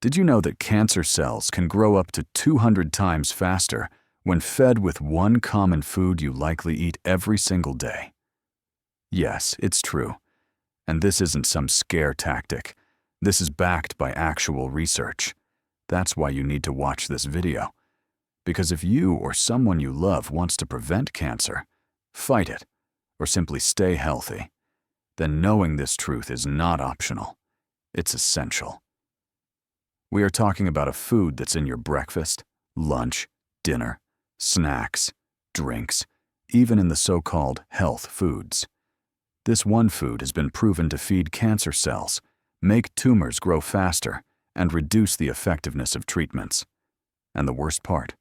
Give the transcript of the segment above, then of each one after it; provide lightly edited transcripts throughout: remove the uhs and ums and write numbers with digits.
Did you know that cancer cells can grow up to 200 times faster when fed with one common food you likely eat every single day? Yes, it's true. And this isn't some scare tactic. This is backed by actual research. That's why you need to watch this video. Because if you or someone you love wants to prevent cancer, fight it, or simply stay healthy, then knowing this truth is not optional. It's essential. We are talking about a food that's in your breakfast, lunch, dinner, snacks, drinks, even in the so-called health foods. This one food has been proven to feed cancer cells, make tumors grow faster, and reduce the effectiveness of treatments. And the worst part?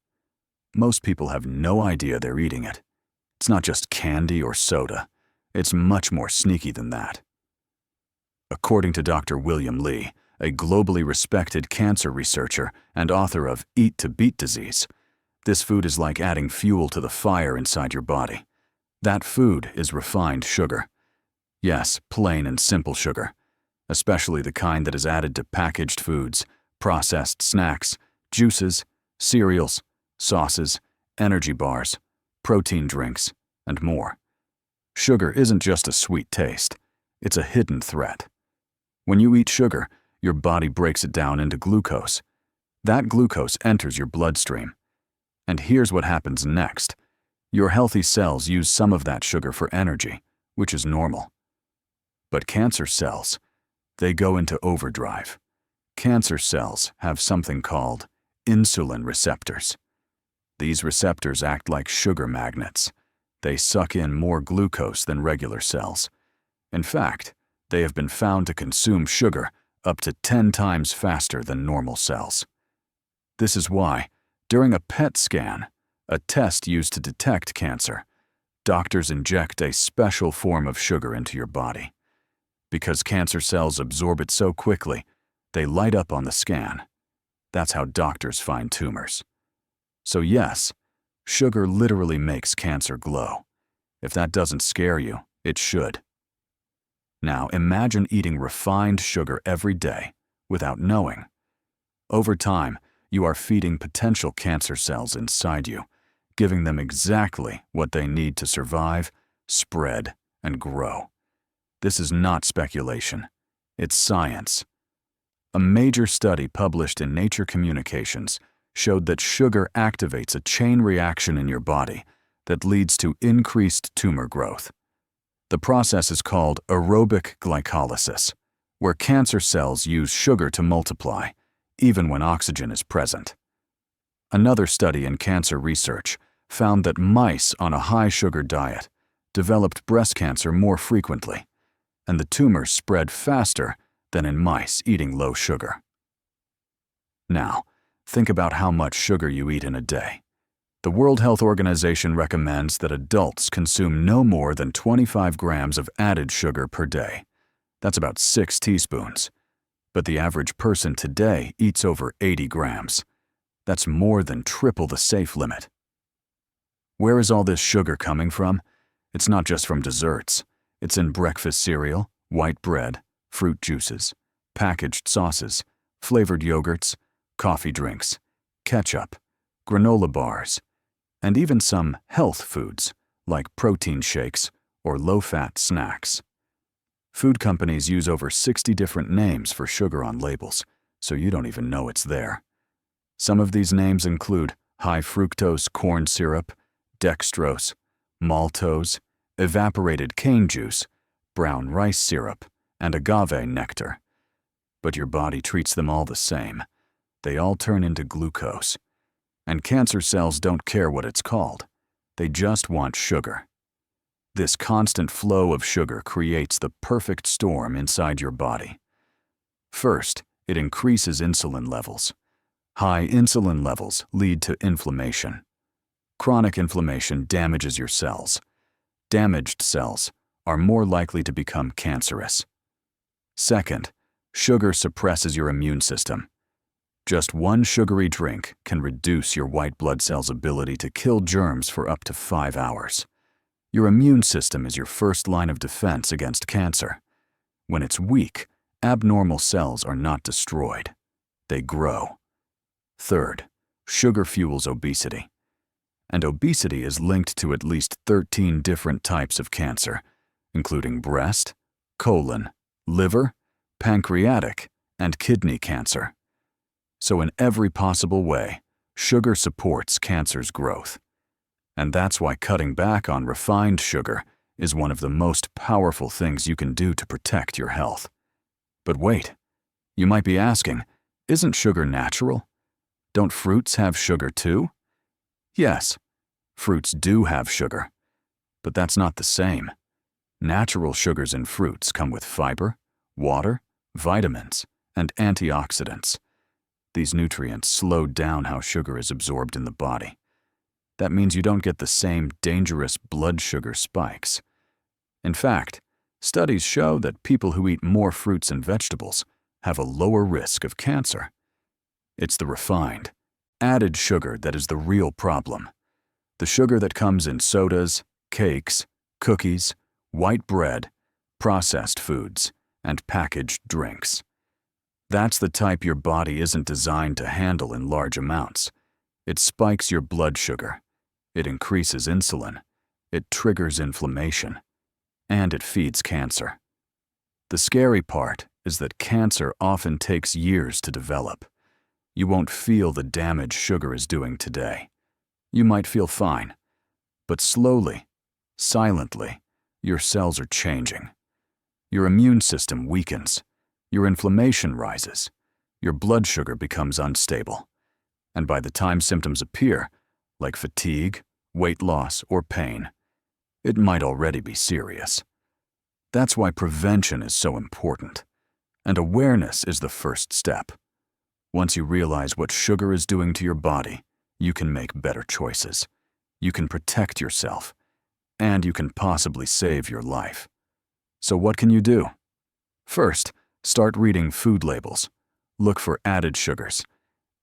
Most people have no idea they're eating it. It's not just candy or soda. It's much more sneaky than that. According to Dr. William Li, a globally respected cancer researcher and author of Eat to Beat Disease, this food is like adding fuel to the fire inside your body. That food is refined sugar. Yes, plain and simple sugar, especially the kind that is added to packaged foods, processed snacks, juices, cereals, sauces, energy bars, protein drinks, and more. Sugar isn't just a sweet taste, it's a hidden threat. When you eat sugar, your body breaks it down into glucose. That glucose enters your bloodstream. And here's what happens next. Your healthy cells use some of that sugar for energy, which is normal. But cancer cells, they go into overdrive. Cancer cells have something called insulin receptors. These receptors act like sugar magnets. They suck in more glucose than regular cells. In fact, they have been found to consume sugar up to 10 times faster than normal cells. This is why, during a PET scan, a test used to detect cancer, doctors inject a special form of sugar into your body. Because cancer cells absorb it so quickly, they light up on the scan. That's how doctors find tumors. So yes, sugar literally makes cancer glow. If that doesn't scare you, it should. Now imagine eating refined sugar every day without knowing. Over time, you are feeding potential cancer cells inside you, giving them exactly what they need to survive, spread, and grow. This is not speculation. It's science. A major study published in Nature Communications showed that sugar activates a chain reaction in your body that leads to increased tumor growth. The process is called aerobic glycolysis, where cancer cells use sugar to multiply, even when oxygen is present. Another study in cancer research found that mice on a high-sugar diet developed breast cancer more frequently, and the tumors spread faster than in mice eating low sugar. Now, think about how much sugar you eat in a day. The World Health Organization recommends that adults consume no more than 25 grams of added sugar per day. That's about 6 teaspoons. But the average person today eats over 80 grams. That's more than triple the safe limit. Where is all this sugar coming from? It's not just from desserts. It's in breakfast cereal, white bread, fruit juices, packaged sauces, flavored yogurts, coffee drinks, ketchup, granola bars, and even some health foods like protein shakes or low-fat snacks. Food companies use over 60 different names for sugar on labels, so you don't even know it's there. Some of these names include high fructose corn syrup, dextrose, maltose, evaporated cane juice, brown rice syrup, and agave nectar. But your body treats them all the same. They all turn into glucose. And cancer cells don't care what it's called. They just want sugar. This constant flow of sugar creates the perfect storm inside your body. First, it increases insulin levels. High insulin levels lead to inflammation. Chronic inflammation damages your cells. Damaged cells are more likely to become cancerous. Second, sugar suppresses your immune system. Just one sugary drink can reduce your white blood cells' ability to kill germs for up to 5 hours. Your immune system is your first line of defense against cancer. When it's weak, abnormal cells are not destroyed. they grow. Third, sugar fuels obesity. And obesity is linked to at least 13 different types of cancer, including breast, colon, liver, pancreatic, and kidney cancer. So in every possible way, sugar supports cancer's growth. And that's why cutting back on refined sugar is one of the most powerful things you can do to protect your health. But wait, you might be asking, isn't sugar natural? Don't fruits have sugar too? Yes, fruits do have sugar, but that's not the same. Natural sugars in fruits come with fiber, water, vitamins, and antioxidants. These nutrients slow down how sugar is absorbed in the body. That means you don't get the same dangerous blood sugar spikes. In fact, studies show that people who eat more fruits and vegetables have a lower risk of cancer. It's the refined, added sugar that is the real problem. The sugar that comes in sodas, cakes, cookies, white bread, processed foods, and packaged drinks. That's the type your body isn't designed to handle in large amounts. It spikes your blood sugar. It increases insulin. It triggers inflammation. And it feeds cancer. The scary part is that cancer often takes years to develop. You won't feel the damage sugar is doing today. You might feel fine, but slowly, silently, your cells are changing. Your immune system weakens. Your inflammation rises. Your blood sugar becomes unstable. And by the time symptoms appear, like fatigue, weight loss, or pain, it might already be serious. That's why prevention is so important. And awareness is the first step. Once you realize what sugar is doing to your body, you can make better choices. You can protect yourself. And you can possibly save your life. So what can you do? First, start reading food labels. Look for added sugars.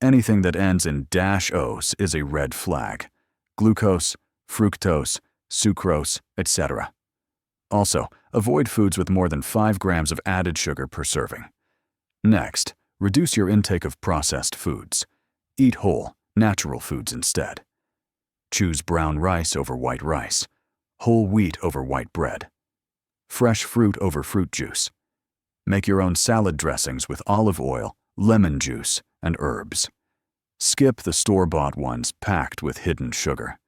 Anything that ends in -os is a red flag. Glucose, fructose, sucrose, etc. Also, avoid foods with more than 5 grams of added sugar per serving. Next, reduce your intake of processed foods. Eat whole, natural foods instead. Choose brown rice over white rice, whole wheat over white bread, fresh fruit over fruit juice. Make your own salad dressings with olive oil, lemon juice, and herbs. Skip the store-bought ones packed with hidden sugar.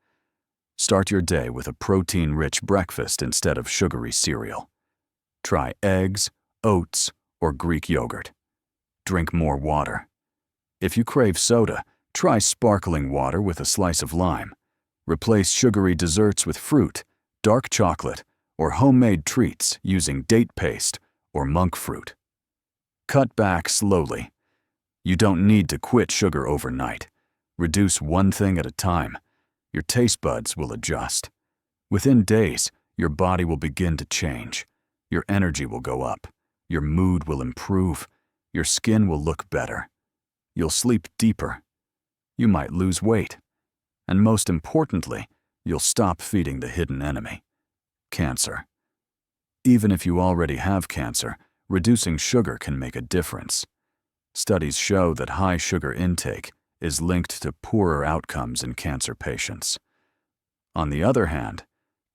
Start your day with a protein-rich breakfast instead of sugary cereal. Try eggs, oats, or Greek yogurt. Drink more water. If you crave soda, try sparkling water with a slice of lime. Replace sugary desserts with fruit, dark chocolate, or homemade treats using date paste or monk fruit. Cut back slowly. You don't need to quit sugar overnight. Reduce one thing at a time. Your taste buds will adjust. Within days, your body will begin to change. Your energy will go up. Your mood will improve. Your skin will look better. You'll sleep deeper. You might lose weight. And most importantly, you'll stop feeding the hidden enemy, cancer. Even if you already have cancer, reducing sugar can make a difference. Studies show that high sugar intake is linked to poorer outcomes in cancer patients. On the other hand,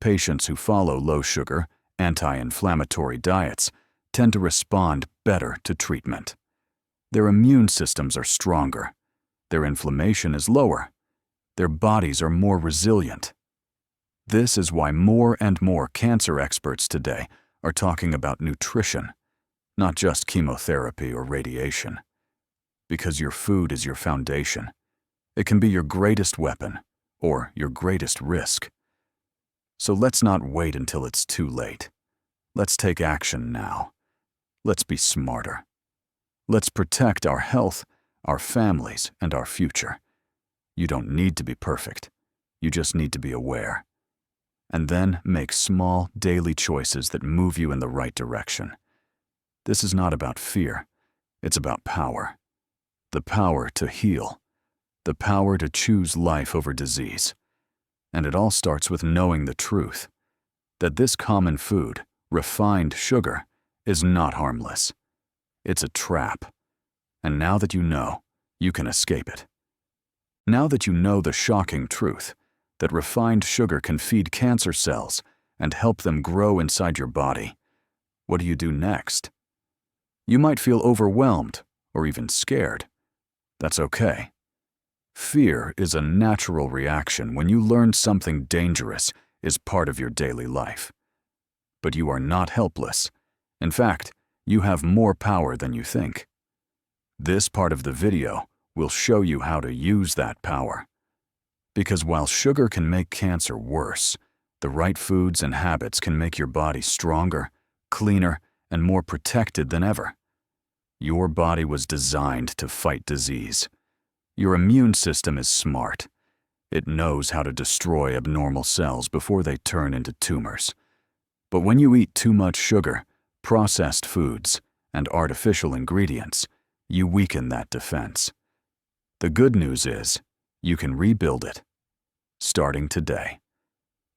patients who follow low-sugar, anti-inflammatory diets tend to respond better to treatment. Their immune systems are stronger. Their inflammation is lower. Their bodies are more resilient. This is why more and more cancer experts today are talking about nutrition, not just chemotherapy or radiation. Because your food is your foundation. It can be your greatest weapon or your greatest risk. So let's not wait until it's too late. Let's take action now. Let's be smarter. Let's protect our health, our families, and our future. You don't need to be perfect. You just need to be aware. And then make small, daily choices that move you in the right direction. This is not about fear. It's about power. The power to heal. The power to choose life over disease. And it all starts with knowing the truth. That this common food, refined sugar, is not harmless. It's a trap. And now that you know, you can escape it. Now that you know the shocking truth, that refined sugar can feed cancer cells and help them grow inside your body, what do you do next? You might feel overwhelmed or even scared. That's okay. Fear is a natural reaction when you learn something dangerous is part of your daily life. But you are not helpless. In fact, you have more power than you think. This part of the video will show you how to use that power. Because while sugar can make cancer worse, the right foods and habits can make your body stronger, cleaner, and more protected than ever. Your body was designed to fight disease. Your immune system is smart. It knows how to destroy abnormal cells before they turn into tumors. But when you eat too much sugar, processed foods, and artificial ingredients, you weaken that defense. The good news is, you can rebuild it, starting today.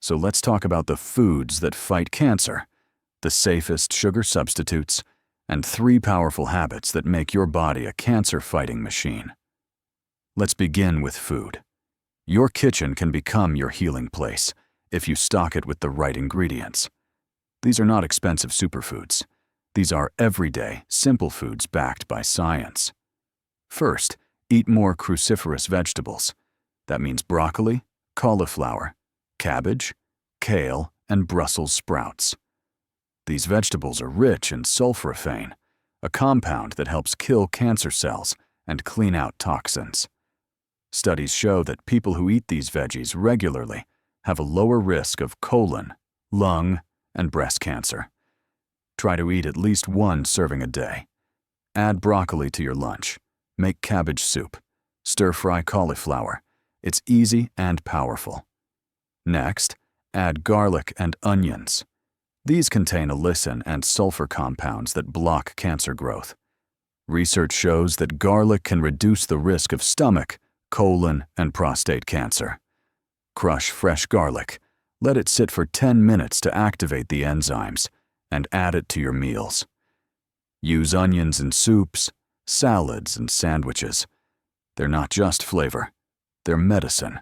So let's talk about the foods that fight cancer, the safest sugar substitutes, and 3 powerful habits that make your body a cancer-fighting machine. Let's begin with food. Your kitchen can become your healing place if you stock it with the right ingredients. These are not expensive superfoods. These are everyday, simple foods backed by science. First, eat more cruciferous vegetables. That means broccoli, cauliflower, cabbage, kale, and Brussels sprouts. These vegetables are rich in sulforaphane, a compound that helps kill cancer cells and clean out toxins. Studies show that people who eat these veggies regularly have a lower risk of colon, lung, and breast cancer. Try to eat at least 1 serving a day. Add broccoli to your lunch. Make cabbage soup. Stir-fry cauliflower. It's easy and powerful. Next, add garlic and onions. These contain allicin and sulfur compounds that block cancer growth. Research shows that garlic can reduce the risk of stomach, colon, and prostate cancer. Crush fresh garlic. Let it sit for 10 minutes to activate the enzymes, and add it to your meals. Use onions in soups, salads, and sandwiches. They're not just flavor, they're medicine.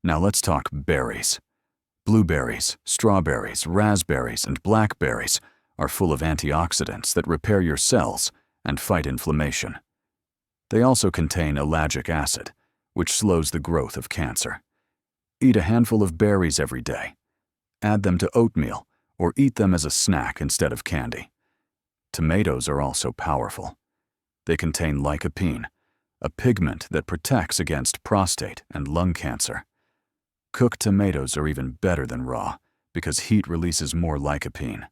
Now let's talk berries. Blueberries, strawberries, raspberries, and blackberries are full of antioxidants that repair your cells and fight inflammation. They also contain ellagic acid, which slows the growth of cancer. Eat a handful of berries every day. Add them to oatmeal or eat them as a snack instead of candy. Tomatoes are also powerful. They contain lycopene, a pigment that protects against prostate and lung cancer. Cooked tomatoes are even better than raw because heat releases more lycopene.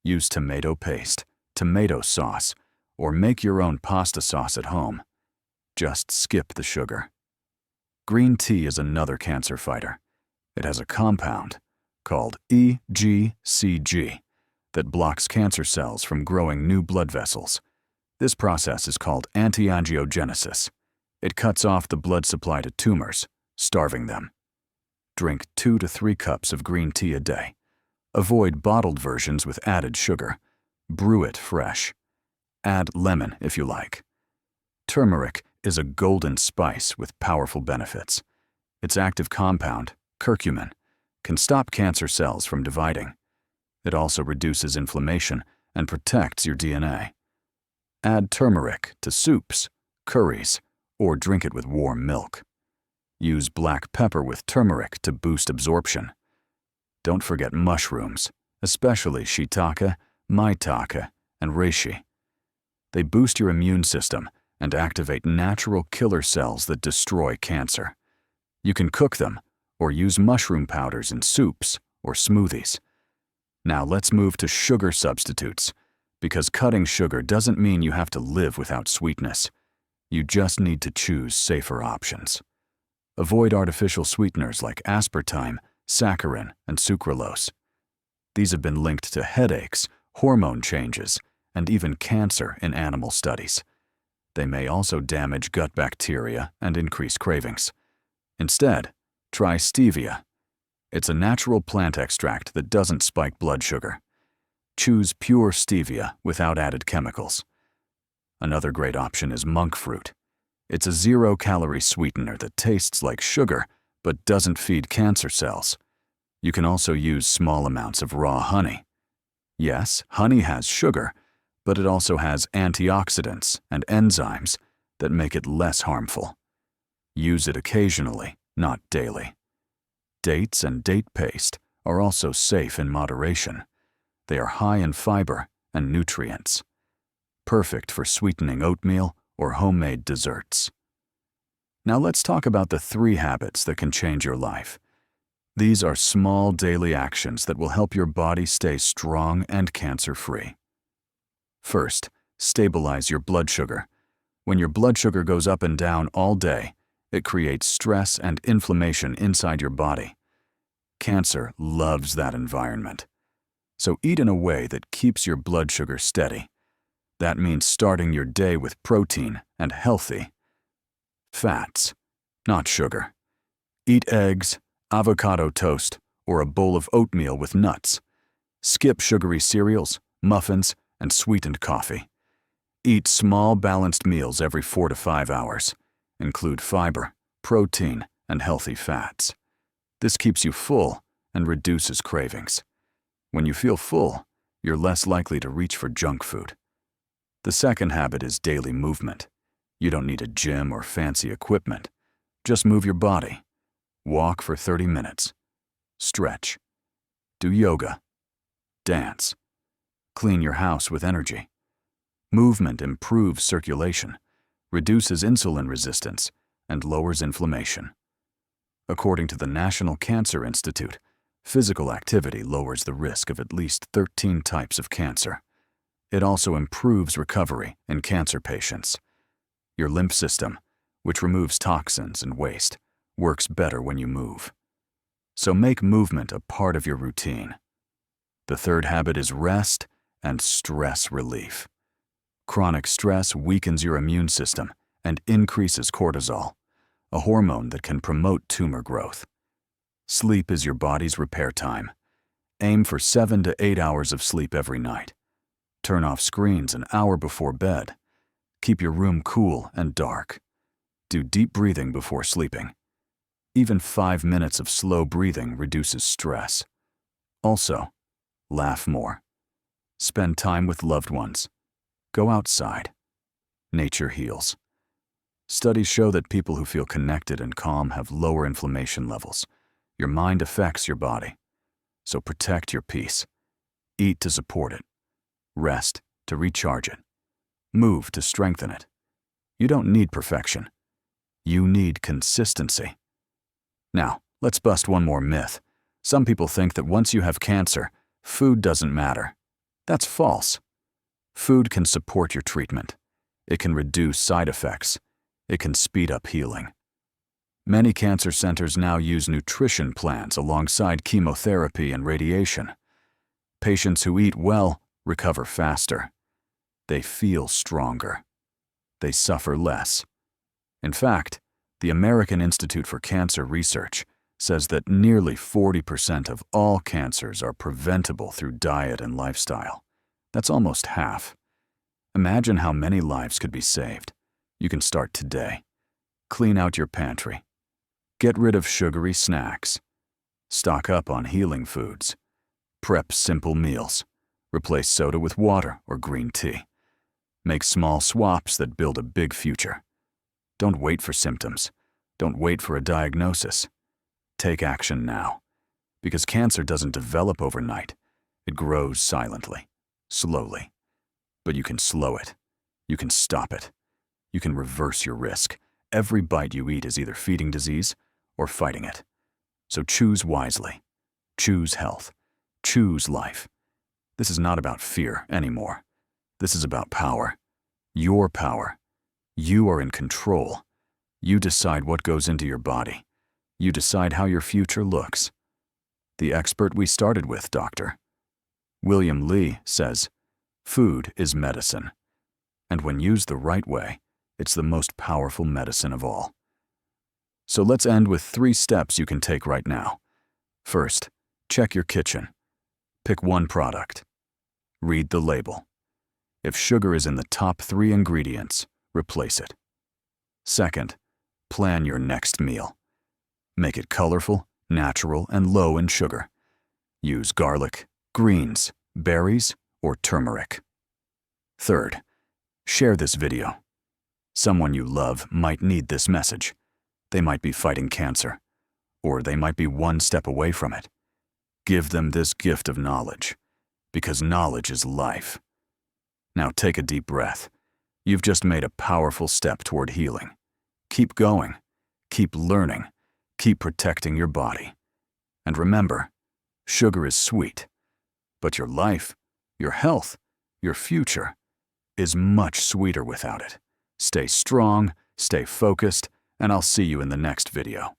Use tomato paste, tomato sauce, or make your own pasta sauce at home. Just skip the sugar. Green tea is another cancer fighter. It has a compound called EGCG that blocks cancer cells from growing new blood vessels. This process is called antiangiogenesis. It cuts off the blood supply to tumors, starving them. Drink 2 to 3 cups of green tea a day. Avoid bottled versions with added sugar. Brew it fresh. Add lemon if you like. Turmeric is a golden spice with powerful benefits. Its active compound, curcumin, can stop cancer cells from dividing. It also reduces inflammation and protects your DNA. Add turmeric to soups, curries, or drink it with warm milk. Use black pepper with turmeric to boost absorption. Don't forget mushrooms, especially shiitake, maitake, and reishi. They boost your immune system and activate natural killer cells that destroy cancer. You can cook them or use mushroom powders in soups or smoothies. Now let's move to sugar substitutes, because cutting sugar doesn't mean you have to live without sweetness. You just need to choose safer options. Avoid artificial sweeteners like aspartame, saccharin, and sucralose. These have been linked to headaches, hormone changes, and even cancer in animal studies. They may also damage gut bacteria and increase cravings. Instead, try stevia. It's a natural plant extract that doesn't spike blood sugar. Choose pure stevia without added chemicals. Another great option is monk fruit. It's a zero-calorie sweetener that tastes like sugar but doesn't feed cancer cells. You can also use small amounts of raw honey. Yes, honey has sugar, but it also has antioxidants and enzymes that make it less harmful. Use it occasionally, not daily. Dates and date paste are also safe in moderation. They are high in fiber and nutrients. Perfect for sweetening oatmeal or homemade desserts. Now let's talk about the 3 habits that can change your life. These are small daily actions that will help your body stay strong and cancer-free. First, stabilize your blood sugar. When your blood sugar goes up and down all day, it creates stress and inflammation inside your body. Cancer loves that environment. So eat in a way that keeps your blood sugar steady. That means starting your day with protein and healthy fats, not sugar. Eat eggs, avocado toast, or a bowl of oatmeal with nuts. Skip sugary cereals, muffins, and sweetened coffee. Eat small, balanced meals every 4 to 5 hours. Include fiber, protein, and healthy fats. This keeps you full and reduces cravings. When you feel full, you're less likely to reach for junk food. The second habit is daily movement. You don't need a gym or fancy equipment. Just move your body. Walk for 30 minutes. Stretch. Do yoga. Dance. Clean your house with energy. Movement improves circulation, reduces insulin resistance, and lowers inflammation. According to the National Cancer Institute, physical activity lowers the risk of at least 13 types of cancer. It also improves recovery in cancer patients. Your lymph system, which removes toxins and waste, works better when you move. So make movement a part of your routine. The third habit is rest and stress relief. Chronic stress weakens your immune system and increases cortisol, a hormone that can promote tumor growth. Sleep is your body's repair time. Aim for 7 to 8 hours of sleep every night. Turn off screens an hour before bed. Keep your room cool and dark. Do deep breathing before sleeping. Even 5 minutes of slow breathing reduces stress. Also, laugh more. Spend time with loved ones. Go outside. Nature heals. Studies show that people who feel connected and calm have lower inflammation levels. Your mind affects your body. So protect your peace. Eat to support it. Rest to recharge it. Move to strengthen it. You don't need perfection. You need consistency. Now, let's bust one more myth. Some people think that once you have cancer, food doesn't matter. That's false. Food can support your treatment. It can reduce side effects. It can speed up healing. Many cancer centers now use nutrition plans alongside chemotherapy and radiation. Patients who eat well recover faster. They feel stronger. They suffer less. In fact, the American Institute for Cancer Research says that nearly 40% of all cancers are preventable through diet and lifestyle. That's almost half. Imagine how many lives could be saved. You can start today. Clean out your pantry. Get rid of sugary snacks. Stock up on healing foods. Prep simple meals. Replace soda with water or green tea. Make small swaps that build a big future. Don't wait for symptoms. Don't wait for a diagnosis. Take action now. Because cancer doesn't develop overnight. It grows silently, slowly. But you can slow it. You can stop it. You can reverse your risk. Every bite you eat is either feeding disease or fighting it. So choose wisely. Choose health. Choose life. This is not about fear anymore. This is about power. Your power. You are in control. You decide what goes into your body. You decide how your future looks. The expert we started with, Dr. William Lee, says, food is medicine. And when used the right way, it's the most powerful medicine of all. So let's end with 3 steps you can take right now. First, check your kitchen. Pick one product. Read the label. If sugar is in the top 3 ingredients, replace it. Second, plan your next meal. Make it colorful, natural, and low in sugar. Use garlic, greens, berries, or turmeric. Third, share this video. Someone you love might need this message. They might be fighting cancer, or they might be one step away from it. Give them this gift of knowledge, because knowledge is life. Now take a deep breath. You've just made a powerful step toward healing. Keep going, keep learning, keep protecting your body. And remember, sugar is sweet, but your life, your health, your future is much sweeter without it. Stay strong, stay focused, and I'll see you in the next video.